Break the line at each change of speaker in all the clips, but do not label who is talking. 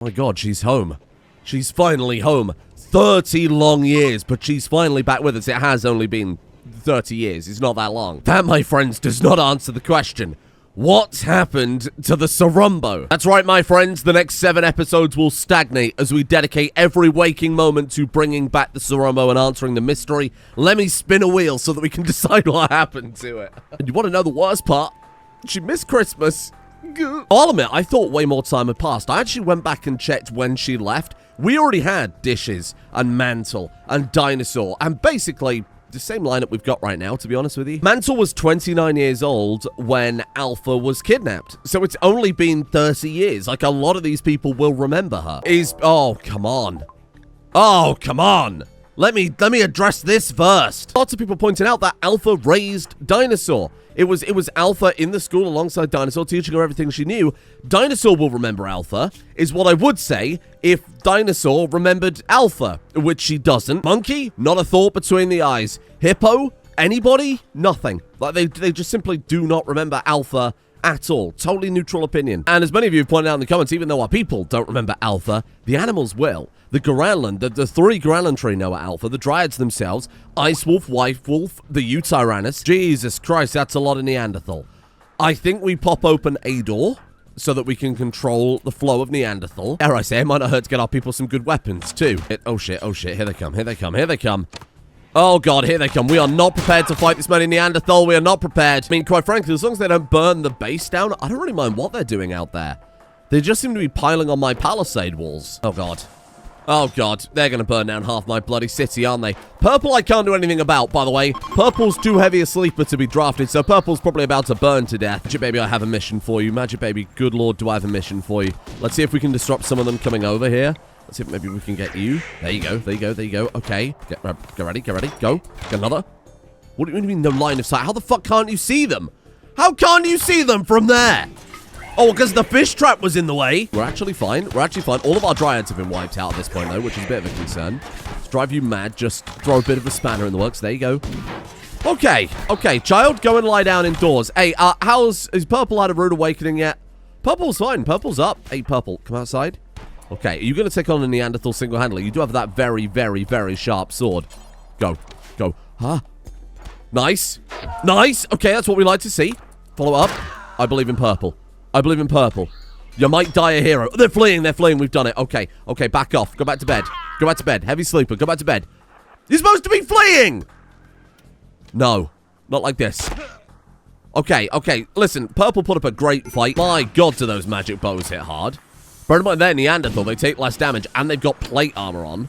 Oh my god, she's home. She's finally home. 30 long years, but she's finally back with us. It has only been 30 years. It's not that long. That, my friends, does not answer the question. What's happened to the Sarumbo? That's right, my friends. The next 7 episodes will stagnate as we dedicate every waking moment to bringing back the Sarumbo and answering the mystery. Let me spin a wheel so that we can decide what happened to it. And you want to know the worst part? She missed Christmas. I'll admit, I thought way more time had passed. I actually went back and checked when she left. We already had dishes and mantle and dinosaur and basically the same lineup we've got right now, to be honest with you. Mantle was 29 years old when Alpha was kidnapped. So it's only been 30 years. Like, a lot of these people will remember her. Oh, come on. Oh, come on. Let me address this first. Lots of people pointing out that Alpha raised Dinosaur. It was Alpha in the school alongside Dinosaur, teaching her everything she knew. Dinosaur will remember Alpha, is what I would say if Dinosaur remembered Alpha, which she doesn't. Monkey, not a thought between the eyes. Hippo, anybody? Nothing. Like, they just simply do not remember Alpha at all. Totally neutral opinion. And as many of you have pointed out in the comments, even though our people don't remember Alpha, the animals will. The Goranland, the 3 Goranland tree know Alpha, the Dryads themselves, Ice Wolf, White Wolf, the Utyrannus. Jesus Christ, that's a lot of Neanderthal. I think we pop open a door so that we can control the flow of Neanderthal. Dare I say, it might not hurt to get our people some good weapons, too. Oh shit, here they come, here they come, here they come. Oh god, here they come. We are not prepared to fight this many Neanderthal. We are not prepared. I mean, quite frankly, as long as they don't burn the base down, I don't really mind what they're doing out there. They just seem to be piling on my palisade walls. Oh god. Oh god, they're gonna burn down half my bloody city, aren't they? Purple I can't do anything about, by the way. Purple's too heavy a sleeper to be drafted, so Purple's probably about to burn to death. Magic Baby, I have a mission for you. Magic Baby, good lord, do I have a mission for you. Let's see if we can disrupt some of them coming over here. Let's see if maybe we can get you. There you go, there you go, there you go. Okay, get ready, go. Get another. What do you mean no line of sight? How the fuck can't you see them? How can't you see them from there? Oh, because the fish trap was in the way. We're actually fine. We're actually fine. All of our dryads have been wiped out at this point, though, which is a bit of a concern. Let's drive you mad. Just throw a bit of a spanner in the works. There you go. Okay, child, go and lie down indoors. Hey, is Purple had a rude awakening yet? Purple's fine. Purple's up. Hey, Purple, come outside. Okay, are you going to take on a Neanderthal single-handedly? You do have that very, very, very sharp sword. Go. Huh? Nice. Okay, that's what we like to see. Follow up. I believe in Purple. You might die a hero. They're fleeing. We've done it. Okay, back off. Go back to bed. Heavy sleeper, go back to bed. You're supposed to be fleeing! No, not like this. Okay, listen, Purple put up a great fight. My god, do those magic bows hit hard. Bear in mind, they're Neanderthal. They take less damage, and they've got plate armor on.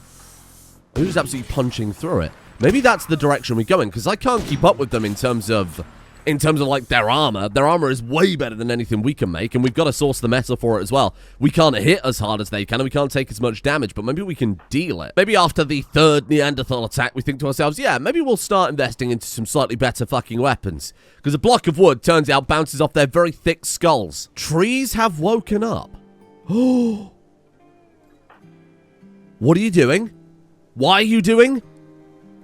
Who's absolutely punching through it? Maybe that's the direction we're going, because I can't keep up with them in terms of like their armor. Their armor is way better than anything we can make, and we've got to source the metal for it as well. We can't hit as hard as they can, and we can't take as much damage, but maybe we can deal it. Maybe after the 3rd Neanderthal attack, we think to ourselves, yeah, maybe we'll start investing into some slightly better fucking weapons. Because a block of wood, turns out, bounces off their very thick skulls. Trees have woken up. Oh. What are you doing? Why are you doing?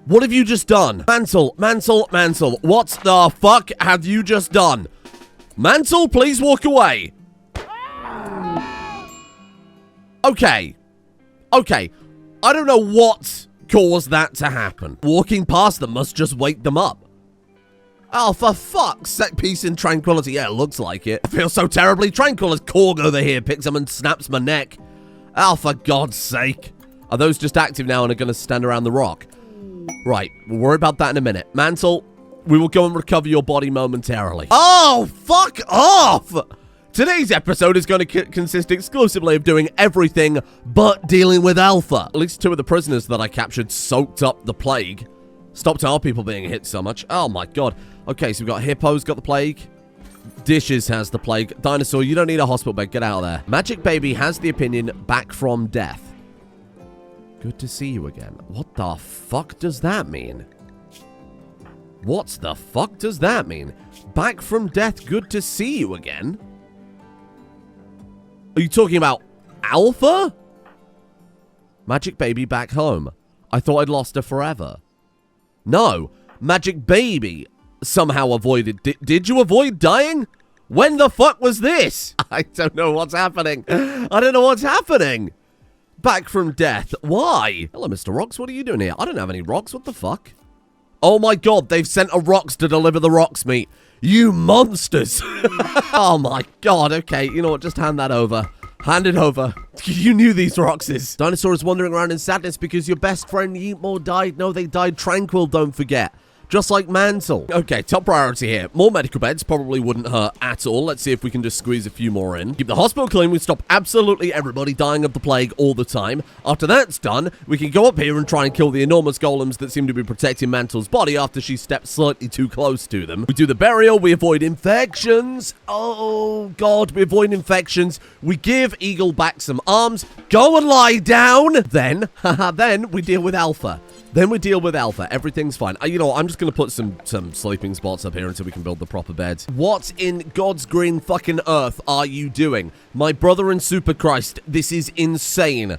What have you just done? Mantle. What the fuck have you just done? Mantle, please walk away. Okay. I don't know what caused that to happen. Walking past them must just wake them up. Oh, for fuck's sake, peace and tranquility. Yeah, it looks like it. I feel so terribly tranquil as Korg over here picks them and snaps my neck. Oh, for God's sake. Are those just active now and are going to stand around the rock? Right, we'll worry about that in a minute. Mantle, we will go and recover your body momentarily. Oh, fuck off! Today's episode is going to consist exclusively of doing everything but dealing with Alpha. At least 2 of the prisoners that I captured soaked up the plague. Stopped our people being hit so much. Oh my god. Okay, so we've got Hippo's got the plague. Dishes has the plague. Dinosaur, you don't need a hospital bed. Get out of there. Magic Baby has the opinion back from death. Good to see you again. What the fuck does that mean? Back from death, good to see you again? Are you talking about Alpha? Magic Baby back home. I thought I'd lost her forever. No, Magic Baby somehow avoided. Did you avoid dying? When the fuck was this? I don't know what's happening. I don't know what's happening. Back from death. Why? Hello, Mr. Rocks. What are you doing here? I don't have any rocks. What the fuck? Oh my god, they've sent a Rocks to deliver the Rocks meat. You monsters. Oh my god. Okay, you know what? Just hand that over. Hand it over. You knew these Roxes. Dinosaurs wandering around in sadness because your best friend Yeetmore died. No, they died tranquil, don't forget. Just like Mantle. Okay, top priority here. More medical beds probably wouldn't hurt at all. Let's see if we can just squeeze a few more in. Keep the hospital clean. We stop absolutely everybody dying of the plague all the time. After that's done, we can go up here and try and kill the enormous golems that seem to be protecting Mantle's body after she stepped slightly too close to them. We do the burial. We avoid infections. Oh, God, we avoid infections. We give Eagle back some arms. Go and lie down. Then we deal with Alpha. Everything's fine. You know what? I'm just going to put some sleeping spots up here until we can build the proper beds. What in God's green fucking earth are you doing? My brother and Super Christ, this is insane.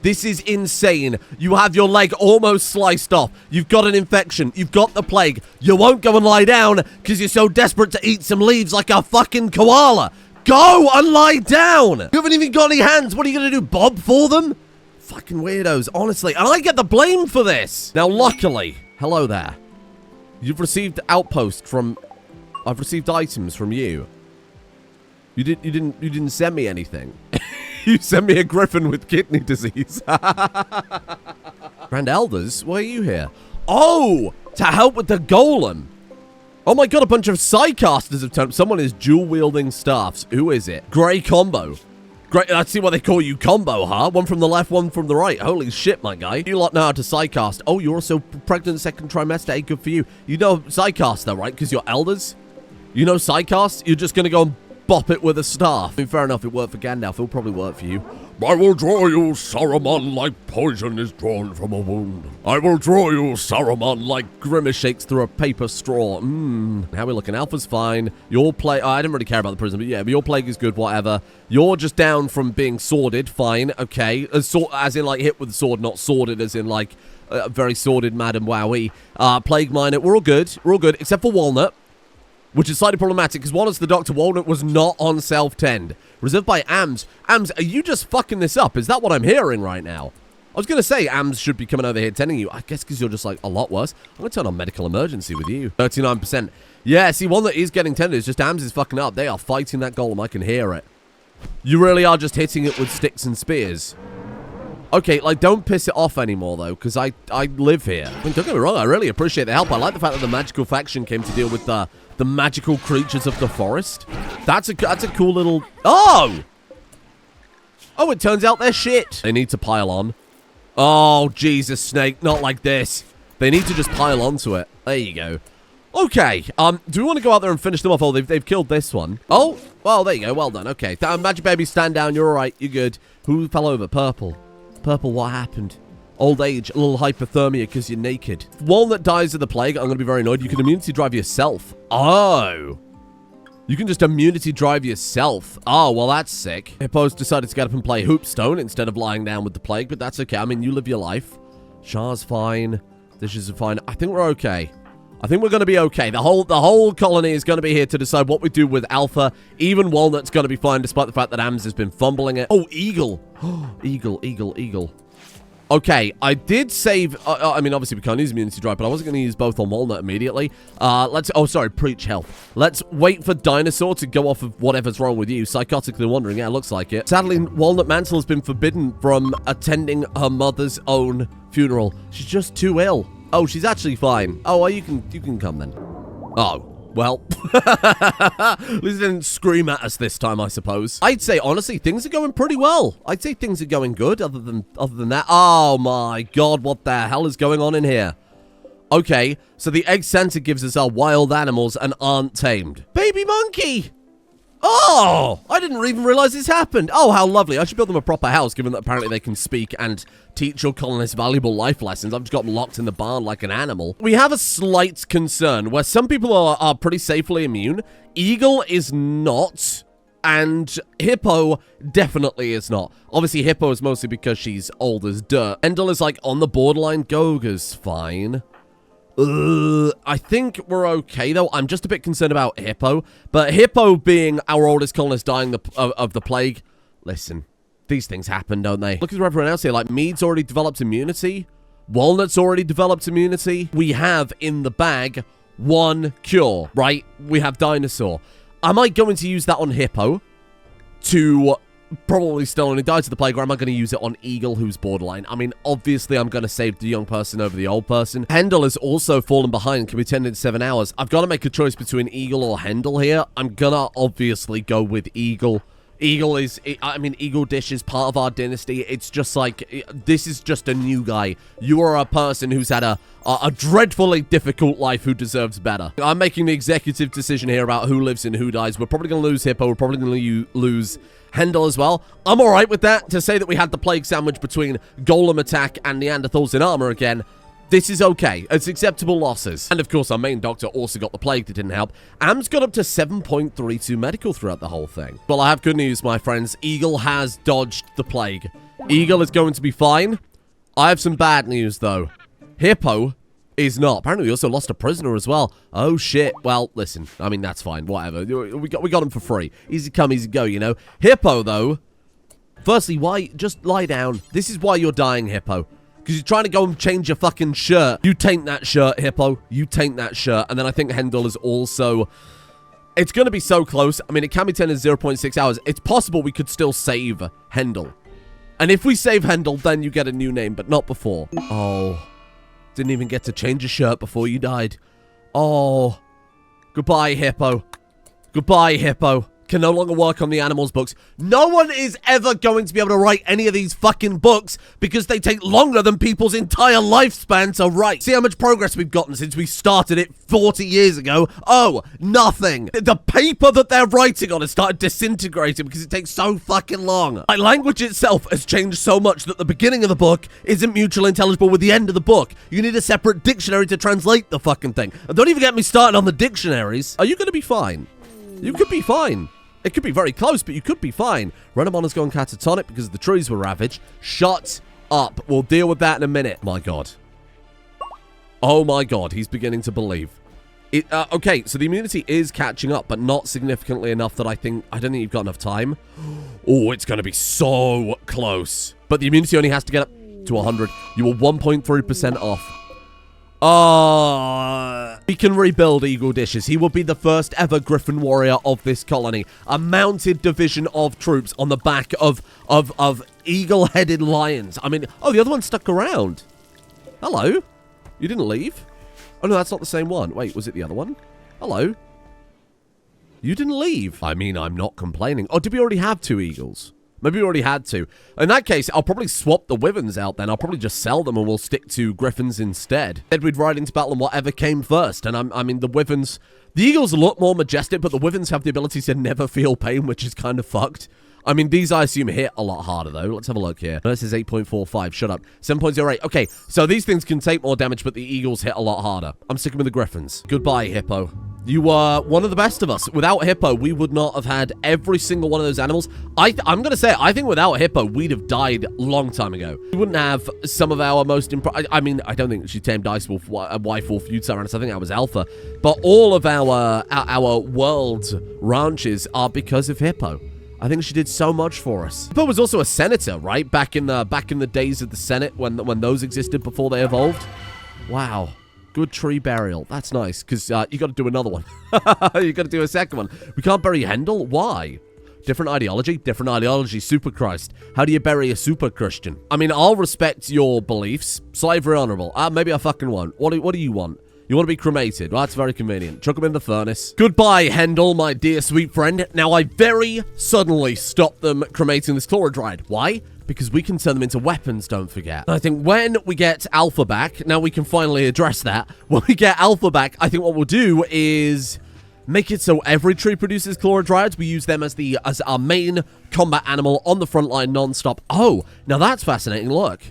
This is insane. You have your leg almost sliced off. You've got an infection. You've got the plague. You won't go and lie down because you're so desperate to eat some leaves like a fucking koala. Go and lie down. You haven't even got any hands. What are you going to do, bob for them? Fucking weirdos, honestly. And I get the blame for this. Now, luckily, hello there. You've received outpost from... I've received items from you. You didn't send me anything. You sent me a griffin with kidney disease. Grand Elders, why are you here? Oh, to help with the golem. Oh my god, a bunch of psycasters have turned... Someone is dual-wielding staffs. Who is it? Grey Combo. Great, I see why they call you Combo, huh? One from the left, one from the right. Holy shit, my guy. You lot know how to psycast. Oh, you're also pregnant second trimester. Hey, good for you. You know psycast, though, right? Because you're elders. You know psycast? You're just going to go and bop it with a staff. I mean, fair enough, it worked for Gandalf. It'll probably work for you. I will draw you, Saruman, like poison is drawn from a wound. I will draw you, Saruman, like Grimace shakes through a paper straw. How are we looking? Alpha's fine. Your plague... I didn't really care about the prison, but yeah, but your plague is good, whatever. You're just down from being sworded. Fine. Okay. As in, like, hit with the sword, not sworded, as in, like, very sworded Madam Wowie. Plague Minor. We're all good. We're all good, except for Walnut, which is slightly problematic, because Walnut's the doctor. Walnut was not on self-tend. Reserved by AMS. AMS, are you just fucking this up? Is that what I'm hearing right now? I was going to say AMS should be coming over here tending you. I guess because you're just, like, a lot worse. I'm going to turn on medical emergency with you. 39%. Yeah, see, Walnut is getting tended. It's just AMS is fucking up. They are fighting that golem. I can hear it. You really are just hitting it with sticks and spears. Okay, like, don't piss it off anymore, though, because I live here. I mean, don't get me wrong, I really appreciate the help. I like the fact that the magical faction came to deal with the magical creatures of the forest. That's a cool little... Oh! Oh, it turns out they're shit. They need to pile on. Oh, Jesus, Snake, not like this. They need to just pile onto it. There you go. Okay, do we want to go out there and finish them off? Oh, they've killed this one. Oh, well, there you go. Well done. Okay, Magic Baby, stand down. You're all right. You're good. Who fell over? Purple. Purple, what happened? Old age, a little hypothermia because you're naked. Walnut dies of the plague. I'm going to be very annoyed. You can immunity drive yourself. Oh. You can just immunity drive yourself. Oh, well, that's sick. Hippos decided to get up and play Hoopstone instead of lying down with the plague, but that's okay. I mean, you live your life. Char's fine. Dishes are fine. I think we're okay. I think we're going to be okay. The whole colony is going to be here to decide what we do with Alpha. Even Walnut's going to be fine, despite the fact that AMS has been fumbling it. Oh, Eagle. Eagle. Okay, I did save... I mean, obviously, we can't use immunity drive, but I wasn't going to use both on Walnut immediately. Oh, sorry, preach health. Let's wait for Dinosaur to go off of whatever's wrong with you. Psychotically wandering, yeah, looks like it. Sadly, Walnut Mantle has been forbidden from attending her mother's own funeral. She's just too ill. Oh, she's actually fine. Oh, well, you can come then. Oh. Well, at least they didn't scream at us this time, I suppose. I'd say, honestly, things are going pretty well. I'd say things are going good, other than that. Oh, my God, what the hell is going on in here? Okay, so the egg center gives us our wild animals and aren't tamed. Baby monkey! Oh, I didn't even realize this happened. Oh, how lovely. I should build them a proper house, given that apparently they can speak and teach your colonists valuable life lessons. I've just got them locked in the barn like an animal. We have a slight concern where some people are pretty safely immune. Eagle is not, and Hippo definitely is not. Obviously, Hippo is mostly because she's old as dirt. Endel is like on the borderline. Goga's fine. I think we're okay, though. I'm just a bit concerned about Hippo. But Hippo being our oldest colonist dying of the plague, listen, these things happen, don't they? Look at everyone else here. Like, Mead's already developed immunity. Walnut's already developed immunity. We have in the bag 1 cure, right? We have Dinosaur. Am I going to use that on Hippo to probably still only die to the plague, or am I going to use it on Eagle, who's borderline? I mean, obviously, I'm going to save the young person over the old person. Hendel has also fallen behind, can be tended in 7 hours. I've got to make a choice between Eagle or Hendel here. I'm going to obviously go with Eagle. Eagle is, I mean, Eagle Dish is part of our dynasty. It's just like, this is just a new guy. You are a person who's had a dreadfully difficult life who deserves better. I'm making the executive decision here about who lives and who dies. We're probably going to lose Hippo. We're probably going to lose Hendel as well. I'm all right with that. To say that we had the plague sandwich between Golem attack and Neanderthals in armor again, this is okay. It's acceptable losses. And of course, our main doctor also got the plague that didn't help. Am's got up to 7.32 medical throughout the whole thing. Well, I have good news, my friends. Eagle has dodged the plague. Eagle is going to be fine. I have some bad news, though. Hippo is not. Apparently, we also lost a prisoner as well. Oh, shit. Well, listen. I mean, that's fine. Whatever. We got him for free. Easy come, easy go, you know. Hippo, though. Firstly, why? Just lie down. This is why you're dying, Hippo. Because you're trying to go and change your fucking shirt. You taint that shirt, Hippo. You taint that shirt. And then I think Hendel is also... It's going to be so close. I mean, it can be 10 in 0.6 hours. It's possible we could still save Hendel. And if we save Hendel, then you get a new name, but not before. Oh. Didn't even get to change your shirt before you died. Oh. Goodbye, Hippo. Goodbye, Hippo. Can no longer work on the animals books. No one is ever going to be able to write any of these fucking books because they take longer than people's entire lifespan to write. See how much progress we've gotten since we started it 40 years ago? Oh, nothing. The paper that they're writing on has started disintegrating because it takes so fucking long. My language itself has changed so much that the beginning of the book isn't mutually intelligible with the end of the book. You need a separate dictionary to translate the fucking thing. And don't even get me started on the dictionaries. Are you going to be fine? You could be fine. It could be very close, but you could be fine. Renamon has gone catatonic because the trees were ravaged. Shut up. We'll deal with that in a minute. My God. Oh my God. He's beginning to believe. Okay, so the immunity is catching up, but not significantly enough that I don't think you've got enough time. Oh, it's going to be so close. But the immunity only has to get up to 100. You are 1.3% off. We can rebuild Eagle Dishes. He will be the first ever Griffin warrior of this colony. A mounted division of troops on the back of eagle-headed lions. I mean, oh, the other one stuck around. Hello? You didn't leave? Oh, no, that's not the same one. Wait, was it the other one? Hello? You didn't leave. I mean, I'm not complaining. Oh, did we already have 2 eagles? Maybe we already had to. In that case, I'll probably swap the wyverns out then. I'll probably just sell them and we'll stick to griffins instead. Then we'd ride into battle and whatever came first. And I mean, the wyverns... The eagles look more majestic, but the wyverns have the ability to never feel pain, which is kind of fucked. I mean, these, I assume, hit a lot harder, though. Let's have a look here. This is 8.45. Shut up. 7.08. Okay, so these things can take more damage, but the eagles hit a lot harder. I'm sticking with the griffins. Goodbye, Hippo. You were one of the best of us. Without Hippo, we would not have had every single one of those animals. I'm going to say, I think without Hippo, we'd have died a long time ago. We wouldn't have some of our most... I mean, I don't think she tamed Ice Wolf, Wife Wolf, Utyrannus. I think that was Alpha. But all of our world's ranches are because of Hippo. I think she did so much for us. Hippo was also a senator, right? Back in the days of the Senate when those existed before they evolved. Wow. Good tree burial. That's nice, because you got to do another one. You got to do a second one. We can't bury Hendel? Why? Different ideology? Different ideology. Super Christ. How do you bury a super Christian? I mean, I'll respect your beliefs. Slavery honorable. Maybe I fucking won't. What do you want? You want to be cremated? Well, that's very convenient. Chuck them in the furnace. Goodbye, Hendel, my dear sweet friend. Now, I very suddenly stopped them cremating this chlorodride. Why? Because we can turn them into weapons, don't forget. And I think when we get Alpha back, now we can finally address that. When we get Alpha back, I think what we'll do is make it so every tree produces chlorodrides. We use them as our main combat animal on the front line non-stop. Oh, now that's fascinating. Look.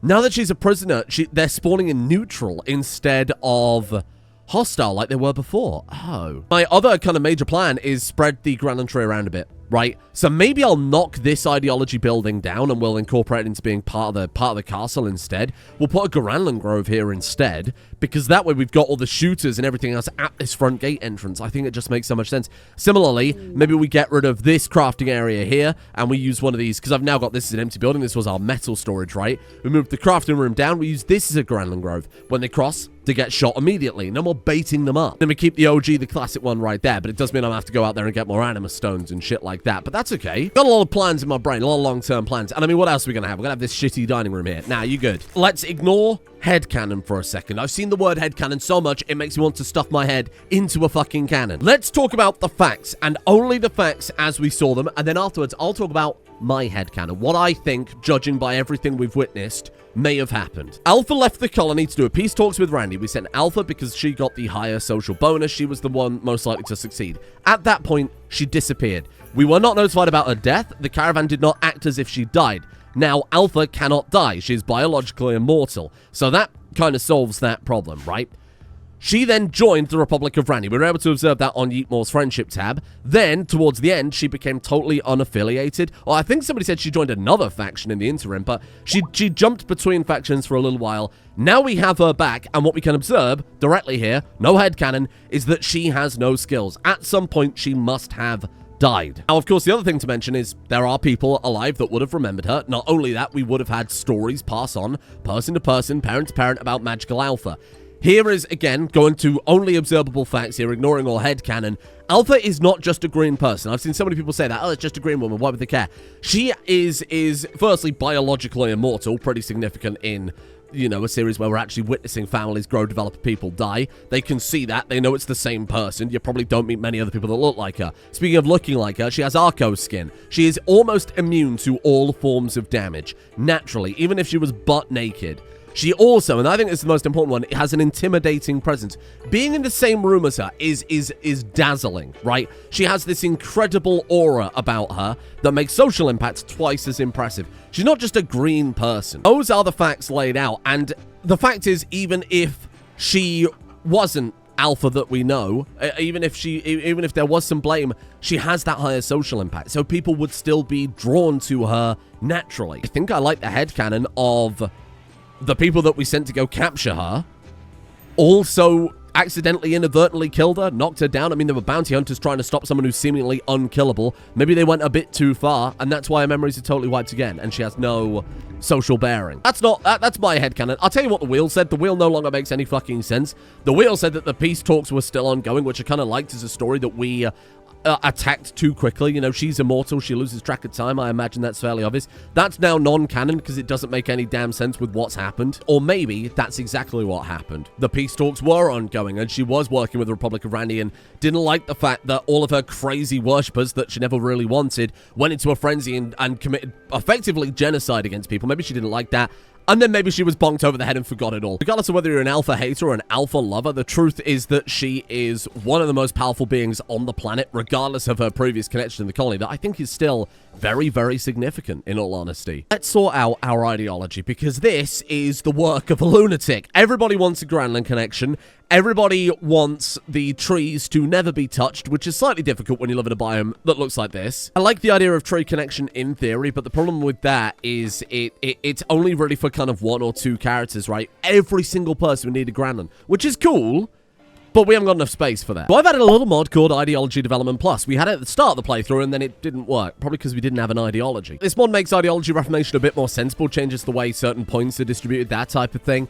Now that she's a prisoner, they're spawning in neutral instead of hostile like they were before. Oh. My other kind of major plan is spread the granite tree around a bit. right? So maybe I'll knock this ideology building down and we'll incorporate it into being part of the castle instead. We'll put a Granland Grove here instead, because that way we've got all the shooters and everything else at this front gate entrance. I think it just makes so much sense. Similarly, maybe we get rid of this crafting area here and we use one of these, because I've now got this as an empty building. This was our metal storage, right? We moved the crafting room down. We use this as a Granland Grove. When they cross, to get shot immediately. No more baiting them up. Then we keep the OG, the classic one right there, but it does mean I'm gonna have to go out there and get more anima stones and shit like that, but that's okay. Got a lot of plans in my brain, a lot of long-term plans, and I mean, what else are we gonna have? We're gonna have this shitty dining room here. Nah, you good. Let's ignore headcanon for a second. I've seen the word headcanon so much, it makes me want to stuff my head into a fucking cannon. Let's talk about the facts, and only the facts as we saw them, and then afterwards, I'll talk about my headcanon, what I think, judging by everything we've witnessed, may have happened. Alpha left the colony to do a peace talks with Randy. We sent Alpha because she got the higher social bonus. She was the one most likely to succeed. At that point, she disappeared. We were not notified about her death. The caravan did not act as if she died. Now, Alpha cannot die. She's biologically immortal. So that kind of solves that problem, right? She then joined the Republic of Randy. We were able to observe that on Yeatmore's friendship tab. Then, towards the end, she became totally unaffiliated. Or I think somebody said she joined another faction in the interim, but she jumped between factions for a little while. Now we have her back, and what we can observe directly here, no headcanon, is that she has no skills. At some point, she must have died. Now, of course, the other thing to mention is there are people alive that would have remembered her. Not only that, we would have had stories pass on, person to person, parent to parent, about magical Alpha. Here is, again, going to only observable facts here, ignoring all headcanon. Alpha is not just a green person. I've seen so many people say that. Oh, it's just a green woman. Why would they care? She is firstly, biologically immortal, pretty significant in, you know, a series where we're actually witnessing families grow, develop, people die. They can see that. They know it's the same person. You probably don't meet many other people that look like her. Speaking of looking like her, she has Archo skin. She is almost immune to all forms of damage, naturally, even if she was butt naked. She also, and I think this is the most important one, has an intimidating presence. Being in the same room as her is dazzling, right? She has this incredible aura about her that makes social impact twice as impressive. She's not just a green person. Those are the facts laid out, and the fact is, even if she wasn't Alpha that we know, even if there was some blame, she has that higher social impact, so people would still be drawn to her naturally. I think I like the headcanon of the people that we sent to go capture her also accidentally, inadvertently killed her, knocked her down. I mean, there were bounty hunters trying to stop someone who's seemingly unkillable. Maybe they went a bit too far, and that's why her memories are totally wiped again, and she has no social bearing. That's my headcanon. I'll tell you what the wheel said. The wheel no longer makes any fucking sense. The wheel said that the peace talks were still ongoing, which I kind of liked as a story that we attacked too quickly. You know, she's immortal. She loses track of time. I imagine that's fairly obvious. That's now non-canon because it doesn't make any damn sense with what's happened. Or maybe that's exactly what happened. The peace talks were ongoing and she was working with the Republic of Randy and didn't like the fact that all of her crazy worshippers that she never really wanted went into a frenzy and committed effectively genocide against people. Maybe she didn't like that. And then maybe she was bonked over the head and forgot it all. Regardless of whether you're an Alpha hater or an Alpha lover, the truth is that she is one of the most powerful beings on the planet, regardless of her previous connection in the colony, that I think is still very, very significant, in all honesty. Let's sort out our ideology, because this is the work of a lunatic. Everybody wants a Granland connection. Everybody wants the trees to never be touched, which is slightly difficult when you live in a biome that looks like this. I like the idea of tree connection in theory, but the problem with that is it's only really for kind of one or two characters, right? Every single person would need a Granland, which is cool, but we haven't got enough space for that. So I've added a little mod called Ideology Development Plus. We had it at the start of the playthrough, and then it didn't work, probably because we didn't have an ideology. This mod makes ideology reformation a bit more sensible, changes the way certain points are distributed, that type of thing.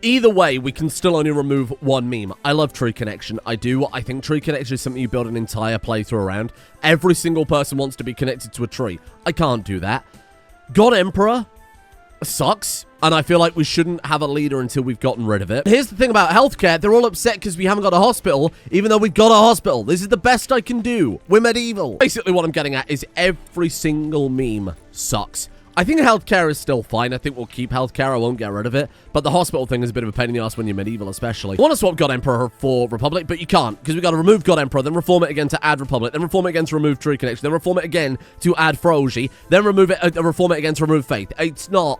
Either way, we can still only remove one meme. I love tree connection. I do. I think tree connection is something you build an entire playthrough around. Every single person wants to be connected to a tree. I can't do that. God Emperor sucks, and I feel like we shouldn't have a leader until we've gotten rid of it. Here's the thing about healthcare. They're all upset because we haven't got a hospital, even though we've got a hospital. This is the best I can do. We're medieval. Basically, what I'm getting at is every single meme sucks. I think healthcare is still fine. I think we'll keep healthcare. I won't get rid of it. But the hospital thing is a bit of a pain in the ass when you're medieval, especially. I want to swap God Emperor for Republic, but you can't, because we've got to remove God Emperor, then reform it again to add Republic, then reform it again to remove Tree Connection, then reform it again to add Froji, then reform it again to remove Faith. It's not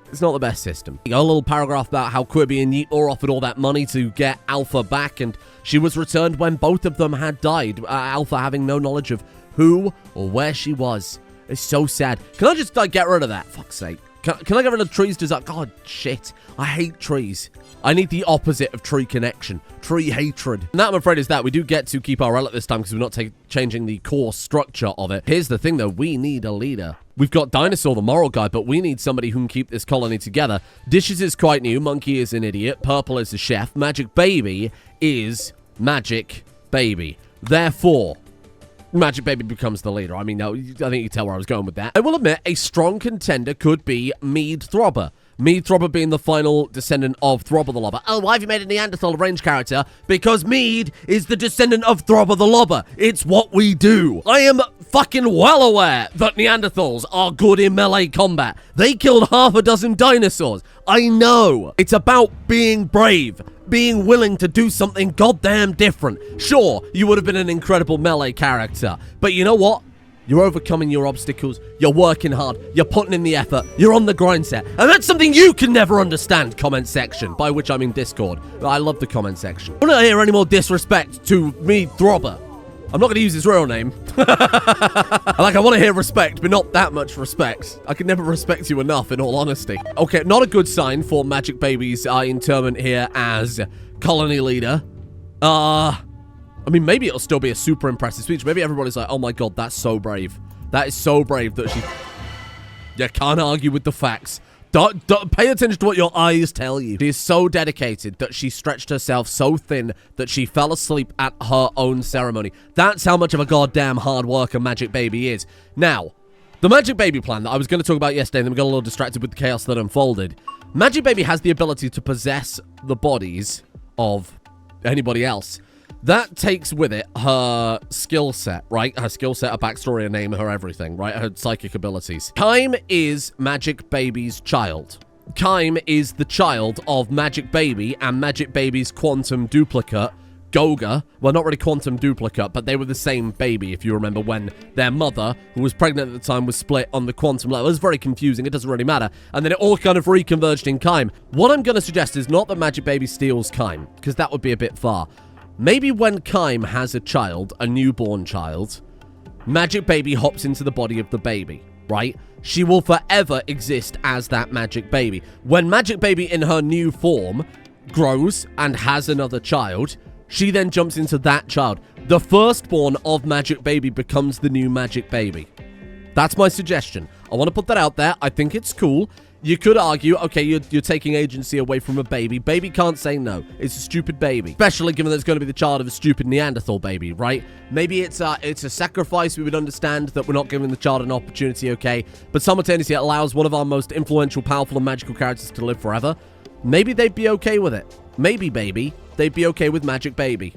the best system. You got a little paragraph about how Quibi and Yeatmore offered all that money to get Alpha back, and she was returned when both of them had died. Alpha having no knowledge of who or where she was. It's so sad. Can I just, like, get rid of that? Fuck's sake. Can I get rid of trees design? God, shit. I hate trees. I need the opposite of tree connection. Tree hatred. And that, I'm afraid, is that. We do get to keep our relic this time because we're not changing the core structure of it. Here's the thing, though. We need a leader. We've got Dinosaur, the moral guy, but we need somebody who can keep this colony together. Dishes is quite new. Monkey is an idiot. Purple is the chef. Magic Baby is Magic Baby. Therefore, Magic Baby becomes the leader. I mean, no, I think you can tell where I was going with that. I will admit, a strong contender could be Mead Throbber. Mead Throbber being the final descendant of Throbber the Lobber. Oh, why have you made a Neanderthal range character? Because Mead is the descendant of Throbber the Lobber. It's what we do. I am fucking well aware that Neanderthals are good in melee combat. They killed half a dozen dinosaurs. I know. It's about being brave. Being willing to do something goddamn different. Sure, you would have been an incredible melee character, but you know what? You're overcoming your obstacles, you're working hard, you're putting in the effort, you're on the grind set, and that's something you can never understand, comment section, by which I mean Discord. I love the comment section. I don't hear any more disrespect to me, Throbber. I'm not going to use his real name. I want to hear respect, but not that much respect. I can never respect you enough, in all honesty. Okay, not a good sign for Magic Baby's interment here as colony leader. I mean, maybe it'll still be a super impressive speech. Maybe everybody's like, oh my god, that's so brave. That is so brave that she... You can't argue with the facts. Don't pay attention to what your eyes tell you. She is so dedicated that she stretched herself so thin that she fell asleep at her own ceremony. That's how much of a goddamn hard worker Magic Baby is. Now, the Magic Baby plan that I was going to talk about yesterday, and then we got a little distracted with the chaos that unfolded. Magic Baby has the ability to possess the bodies of anybody else. That takes with it her skill set, right? Her skill set, her backstory, her name, her everything, right? Her psychic abilities. Keyz is Magic Baby's child. Keyz is the child of Magic Baby and Magic Baby's quantum duplicate, Goga. Well, not really quantum duplicate, but they were the same baby, if you remember, when their mother, who was pregnant at the time, was split on the quantum level. It was very confusing. It doesn't really matter. And then it all kind of reconverged in Keyz. What I'm going to suggest is not that Magic Baby steals Keyz, because that would be a bit far. Maybe when Keyz has a child, a newborn child, Magic Baby hops into the body of the baby, right? She will forever exist as that Magic Baby. When Magic Baby in her new form grows and has another child, she then jumps into that child. The firstborn of Magic Baby becomes the new Magic Baby. That's my suggestion. I want to put that out there. I think it's cool. You could argue, okay, you're taking agency away from a baby. Baby can't say no. It's a stupid baby. Especially given that it's going to be the child of a stupid Neanderthal baby, right? Maybe it's a sacrifice. We would understand that we're not giving the child an opportunity, okay? But simultaneously, it allows one of our most influential, powerful, and magical characters to live forever. Maybe they'd be okay with it. Maybe, baby, they'd be okay with Magic Baby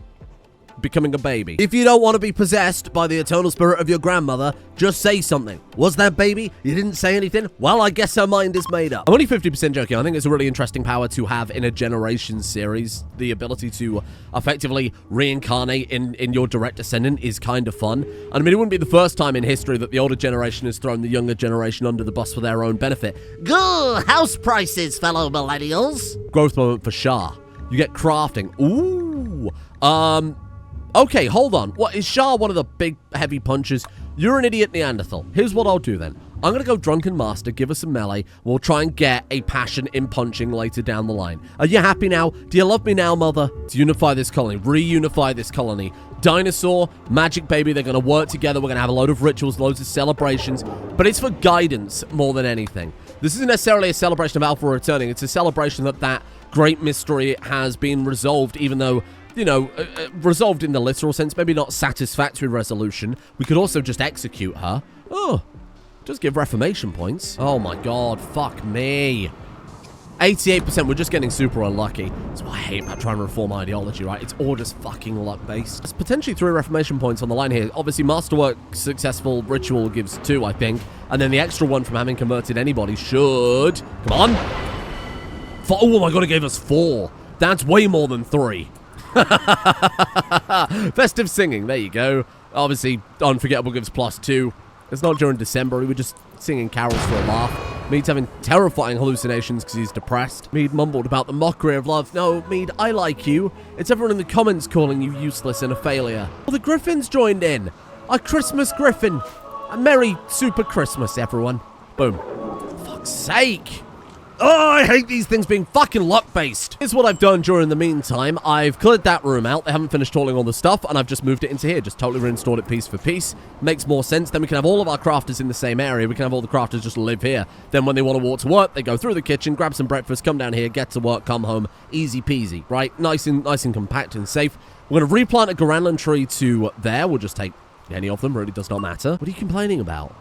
becoming a baby. If you don't want to be possessed by the eternal spirit of your grandmother, just say something. Was that baby? You didn't say anything? Well, I guess her mind is made up. I'm only 50% joking. I think it's a really interesting power to have in a Generations series. The ability to effectively reincarnate in your direct descendant is kind of fun. And I mean, it wouldn't be the first time in history that the older generation has thrown the younger generation under the bus for their own benefit. Good house prices, fellow millennials. Growth moment for Shah. You get crafting. Ooh. Okay, hold on. What, is Shah one of the big, heavy punchers? You're an idiot Neanderthal. Here's what I'll do then. I'm going to go Drunken Master, give us some melee. We'll try and get a passion in punching later down the line. Are you happy now? Do you love me now, mother? To unify this colony. Reunify this colony. Dinosaur, Magic Baby, they're going to work together. We're going to have a load of rituals, loads of celebrations. But it's for guidance more than anything. This isn't necessarily a celebration of Alpha returning. It's a celebration that great mystery has been resolved, even though, you know, resolved in the literal sense, maybe not satisfactory resolution. We could also just execute her. Oh, just give reformation points. Oh my god, fuck me. 88%, we're just getting super unlucky. That's what I hate about trying to reform ideology, right? It's all just fucking luck-based. There's potentially 3 reformation points on the line here. Obviously, Masterwork successful ritual gives 2, I think. And then the extra 1 from having converted anybody should... Come on. Oh my god, it gave us 4. That's way more than 3. Festive singing, there you go. Obviously, Unforgettable gives +2. It's not during December, we were just singing carols for a laugh. Mead's having terrifying hallucinations because he's depressed. Mead mumbled about the mockery of love. No, Mead, I like you. It's everyone in the comments calling you useless and a failure. Well, the Griffins joined in. A Christmas griffin. A Merry Super Christmas, everyone. Boom. For fuck's sake. Oh, I hate these things being fucking luck-based. Here's what I've done during the meantime. I've cleared that room out. They haven't finished hauling all the stuff, and I've just moved it into here. Just totally reinstalled it piece for piece. Makes more sense. Then we can have all of our crafters in the same area. We can have all the crafters just live here. Then when they want to walk to work, they go through the kitchen, grab some breakfast, come down here, get to work, come home. Easy peasy, right? Nice and compact and safe. We're going to replant a Garanland tree to there. We'll just take any of them. Really does not matter. What are you complaining about?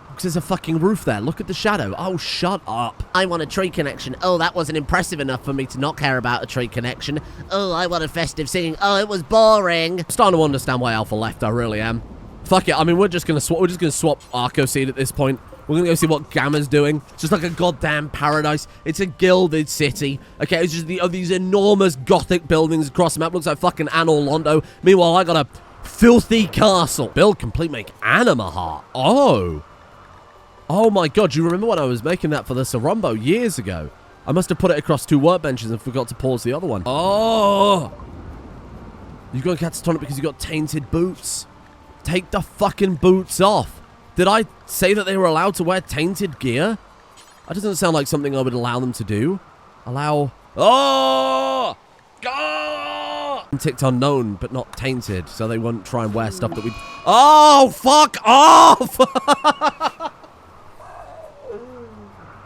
Because there's a fucking roof there. Look at the shadow. Oh, shut up. I want a tree connection. Oh, that wasn't impressive enough for me to not care about a tree connection. Oh, I want a festive singing. Oh, it was boring. I'm starting to understand why Alpha left. I really am. Fuck it. I mean, we're just gonna swap Archoseed at this point. We're gonna go see what Gamma's doing. It's just like a goddamn paradise. It's a gilded city. Okay, it's just these enormous gothic buildings across the map. Looks like fucking Anor Londo. Meanwhile, I got a filthy castle. Build complete, make Anima Heart. Oh my god, you remember when I was making that for the Sarumbo years ago? I must have put it across 2 workbenches and forgot to pause the other one. Oh! You got catatonic because you got tainted boots. Take the fucking boots off. Did I say that they were allowed to wear tainted gear? That doesn't sound like something I would allow them to do. Allow... Oh! Oh! Ticked unknown, but not tainted, so they wouldn't try and wear stuff that we... Oh, fuck off!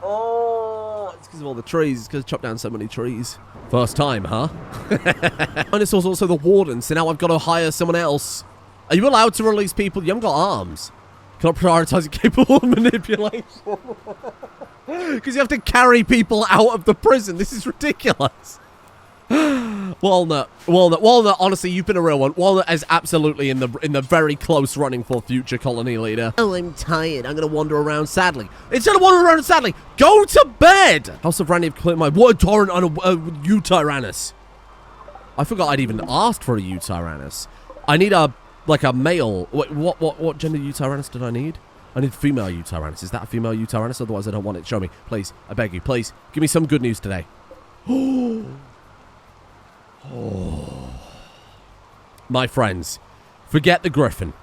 Oh, it's because of all the trees. It's because I chopped down so many trees. First time, huh? Dinosaur's also the warden, so now I've got to hire someone else. Are you allowed to release people? You haven't got arms. Cannot prioritize capable of manipulation. Because you have to carry people out of the prison. This is ridiculous. Walnut, honestly, you've been a real one. Walnut is absolutely in the very close running for future colony leader. Oh, I'm tired. I'm going to wander around sadly. Instead of wandering around sadly, go to bed! House of Randy have completed my water torrent on a U-Tyrannus. I forgot I'd even asked for a U-Tyrannus. I need like a male. Wait, what gender U-Tyrannus did I need? I need female U-Tyrannus. Is that a female U-Tyrannus? Otherwise, I don't want it. Show me. Please. I beg you. Please. Give me some good news today. Oh. My friends, forget the griffin.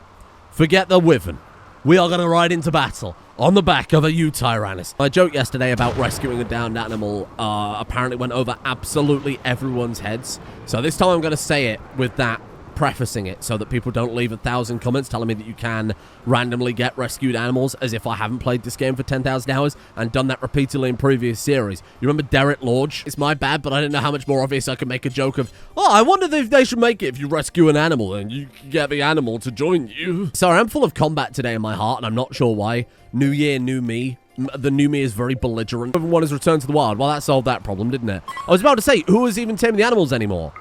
Forget the wyvern. We are going to ride into battle on the back of a U-Tyrannus. My joke yesterday about rescuing a downed animal apparently went over absolutely everyone's heads. So this time I'm going to say it with that, prefacing it so that people don't leave 1,000 comments telling me that you can randomly get rescued animals, as if I haven't played this game for 10,000 hours and done that repeatedly in previous series. You remember Derek Lodge? It's my bad, but I didn't know how much more obvious I could make a joke of, oh, I wonder if they should make it if you rescue an animal and you get the animal to join you. Sorry, I'm full of combat today in my heart, and I'm not sure why. New year, new me. The new me is very belligerent. Everyone has returned to the wild. Well, that solved that problem, didn't it? I was about to say, who is even taming the animals anymore?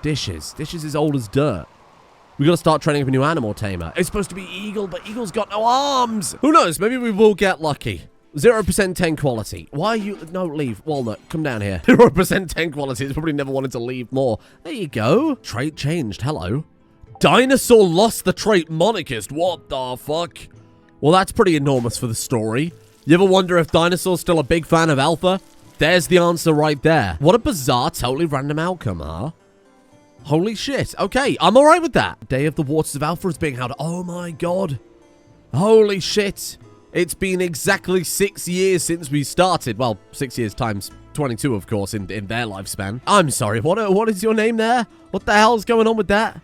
Dishes. Dishes is old as dirt. We gotta start training up a new animal tamer. It's supposed to be Eagle, but Eagle's got no arms. Who knows? Maybe we will get lucky. 0% 10 quality. Why are you... No, leave. Walnut, come down here. 0% 10 quality. It's probably never wanted to leave more. There you go. Trait changed. Hello. Dinosaur lost the trait monarchist. What the fuck? Well, that's pretty enormous for the story. You ever wonder if Dinosaur's still a big fan of Alpha? There's the answer right there. What a bizarre, totally random outcome, huh? Holy shit. Okay, I'm alright with that. Day of the Waters of Alpha is being held. Oh my god. Holy shit. It's been exactly 6 years since we started. Well, 6 years times 22, of course, in their lifespan. I'm sorry, what is your name there? What the hell's going on with that?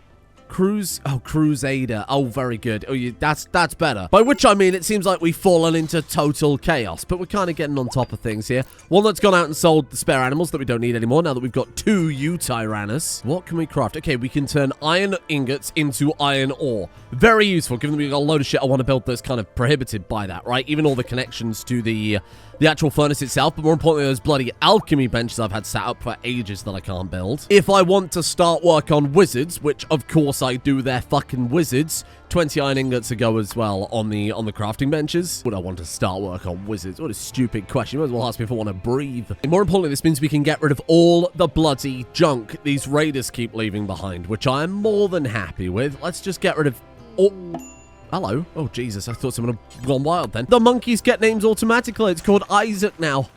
Crusader. Oh, very good. Oh, that's better. By which I mean, it seems like we've fallen into total chaos, but we're kind of getting on top of things here. Walnut's gone out and sold the spare animals that we don't need anymore now that we've got 2 U-Tyrannus. What can we craft? Okay, we can turn iron ingots into iron ore. Very useful, given that we've got a load of shit I want to build that's kind of prohibited by that, right? Even all the connections to the actual furnace itself, but more importantly, those bloody alchemy benches I've had sat up for ages that I can't build. If I want to start work on wizards, which of course I do, they're fucking wizards, 20 iron ingots ago as well on the crafting benches. Would I want to start work on wizards? What a stupid question. You might as well ask me if I want to breathe. And more importantly, this means we can get rid of all the bloody junk these raiders keep leaving behind, which I am more than happy with. Let's just get rid of... Oh, hello. Oh, Jesus. I thought someone had gone wild then. The monkeys get names automatically. It's called Isaac now.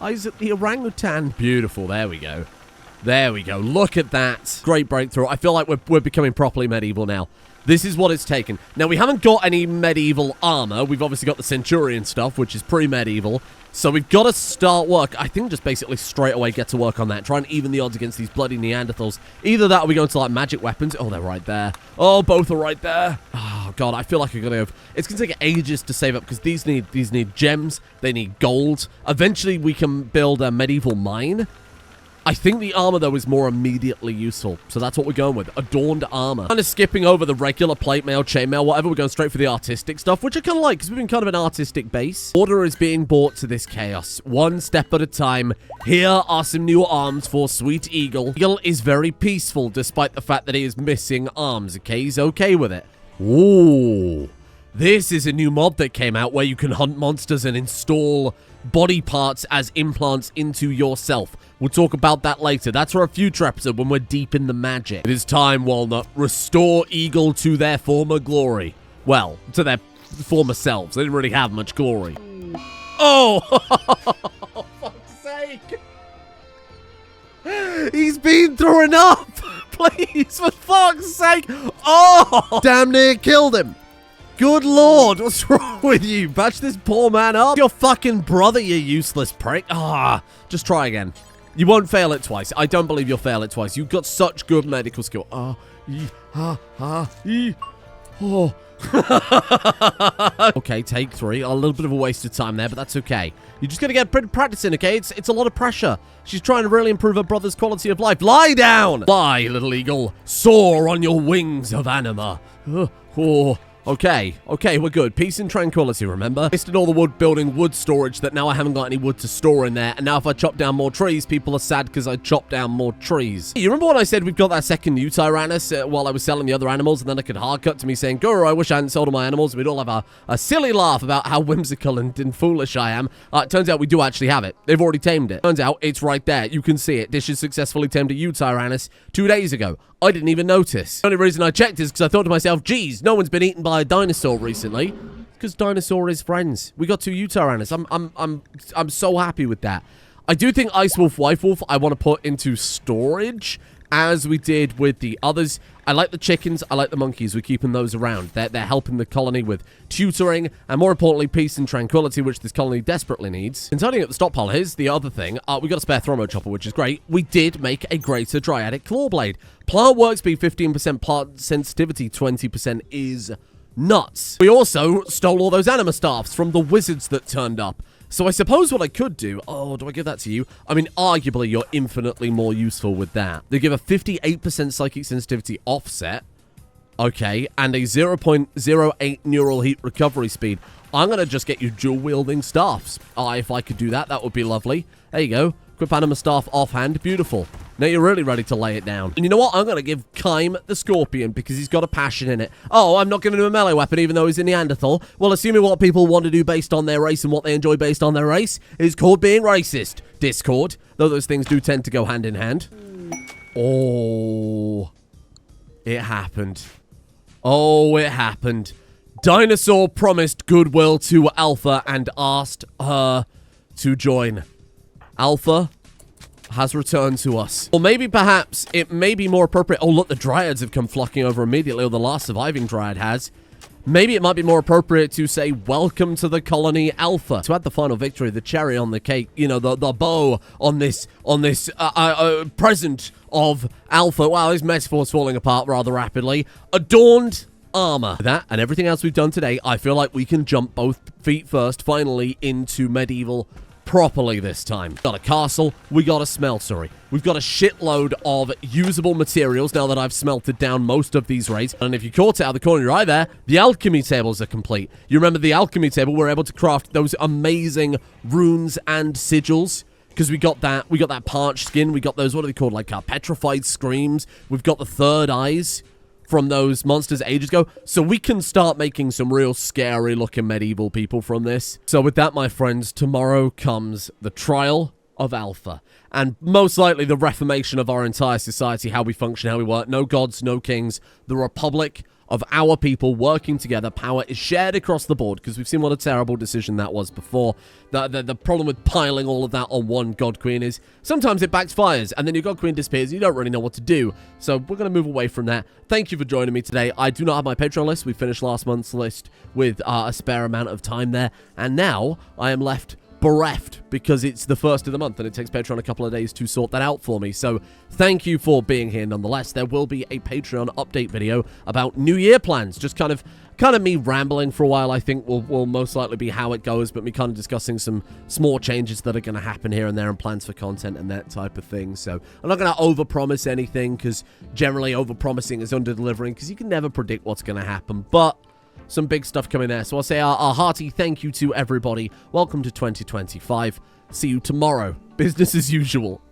Isaac the orangutan. Beautiful. There we go. There we go. Look at that. Great breakthrough. I feel like we're becoming properly medieval now. This is what it's taken. Now, we haven't got any medieval armor. We've obviously got the Centurion stuff, which is pre-medieval. So we've got to start work. I think just basically straight away get to work on that. Try and even the odds against these bloody Neanderthals. Either that or we go into, like, magic weapons. Oh, they're right there. Oh, both are right there. Oh, God, I feel like I'm going to have... It's going to take ages to save up because these need gems. They need gold. Eventually, we can build a medieval mine. I think the armor, though, is more immediately useful. So that's what we're going with. Adorned armor. Kind of skipping over the regular plate mail, chain mail, whatever. We're going straight for the artistic stuff, which I kind of like because we've been kind of an artistic base. Order is being brought to this chaos. One step at a time. Here are some new arms for Sweet Eagle. Eagle is very peaceful despite the fact that he is missing arms. Okay, he's okay with it. Ooh. This is a new mod that came out where you can hunt monsters and install body parts as implants into yourself. We'll talk about that later. That's for a future episode when we're deep in the magic. It is time, Walnut. Restore Eagle to their former glory. Well, to their former selves. They didn't really have much glory. Oh! For fuck's sake! He's been through enough! Please, for fuck's sake! Oh! Damn near killed him! Good lord, what's wrong with you? Batch this poor man up. Your fucking brother, you useless prick. Ah, just try again. You won't fail it twice. I don't believe you'll fail it twice. You've got such good medical skill. Oh. Okay, take 3. A little bit of a waste of time there, but that's okay. You're just gonna get practice in, okay? It's a lot of pressure. She's trying to really improve her brother's quality of life. Lie down! Fly, little eagle. Soar on your wings of anima. Okay, we're good. Peace and tranquility, remember? Wasted all the wood building wood storage that now I haven't got any wood to store in there. And now if I chop down more trees, people are sad because I chopped down more trees. You remember when I said we've got that second new Tyrannus while I was selling the other animals? And then I could hard cut to me saying, Guru, I wish I hadn't sold all my animals. We'd all have a silly laugh about how whimsical and foolish I am. It turns out we do actually have it. They've already tamed it. Turns out it's right there. You can see it. Dish has successfully tamed a new Tyrannus 2 days ago. I didn't even notice. The only reason I checked is because I thought to myself, geez, no one's been eaten by a dinosaur recently. Because dinosaur is friends. We got 2 Tyrannus. I'm so happy with that. I do think Ice Wolf, Wife Wolf, I want to put into storage, as we did with the others. I like the chickens. I like the monkeys. We're keeping those around. They're helping the colony with tutoring, and more importantly, peace and tranquility, which this colony desperately needs. And tidying up the stockpile, here's the other thing. We got a spare Thromo Chopper, which is great. We did make a greater Dryadic Claw Blade. Plant work speed 15%, plant sensitivity 20% is nuts. We also stole all those anima staffs from the wizards that turned up. So I suppose what I could do... Oh, do I give that to you? I mean, arguably, you're infinitely more useful with that. They give a 58% psychic sensitivity offset. Okay, and a 0.08 neural heat recovery speed. I'm going to just get you dual-wielding staffs. If I could do that, that would be lovely. There you go. Equip anima staff offhand. Beautiful. Now you're really ready to lay it down. And you know what? I'm going to give Keyz the Scorpion because he's got a passion in it. Oh, I'm not giving him a melee weapon even though he's a Neanderthal. Well, assuming what people want to do based on their race and what they enjoy based on their race is called being racist. Discord. Though those things do tend to go hand in hand. Oh. It happened. Oh, it happened. Dinosaur promised goodwill to Alpha and asked her to join. Alpha has returned to us. Or maybe perhaps it may be more appropriate. Oh, look, the Dryads have come flocking over immediately, or the last surviving Dryad has. Maybe it might be more appropriate to say, welcome to the colony, Alpha. To add the final victory, the cherry on the cake, you know, the bow on this present of Alpha. Wow, this metaphor's falling apart rather rapidly. Adorned armor. That and everything else we've done today, I feel like we can jump both feet first, finally, into medieval properly this time. Got a castle, we got a smeltery. We've got a shitload of usable materials now that I've smelted down most of these raids. And if you caught it out of the corner of your eye there, the alchemy tables are complete. You remember the alchemy table? We're able to craft those amazing runes and sigils. Because we got that parched skin, we got those, what are they called, like petrified screams. We've got the third eyes from those monsters ages ago. So we can start making some real scary looking medieval people from this. So with that, my friends, tomorrow comes the trial of Alpha. And most likely the reformation of our entire society, how we function, how we work. No gods, no kings. The Republic of our people working together. Power is shared across the board, because we've seen what a terrible decision that was before. The problem with piling all of that on one God Queen is sometimes it backfires, and then your God Queen disappears, and you don't really know what to do. So we're going to move away from that. Thank you for joining me today. I do not have my Patreon list. We finished last month's list with a spare amount of time there, and now I am left bereft because it's the first of the month and it takes Patreon a couple of days to sort that out for me. So thank you for being here nonetheless. There will be a Patreon update video about New Year plans. Just kind of me rambling for a while, I think will most likely be how it goes, but me kind of discussing some small changes that are going to happen here and there and plans for content and that type of thing. So I'm not going to overpromise anything, because generally overpromising is under-delivering, because you can never predict what's going to happen, but some big stuff coming there. So I'll say our hearty thank you to everybody. Welcome to 2025. See you tomorrow. Business as usual.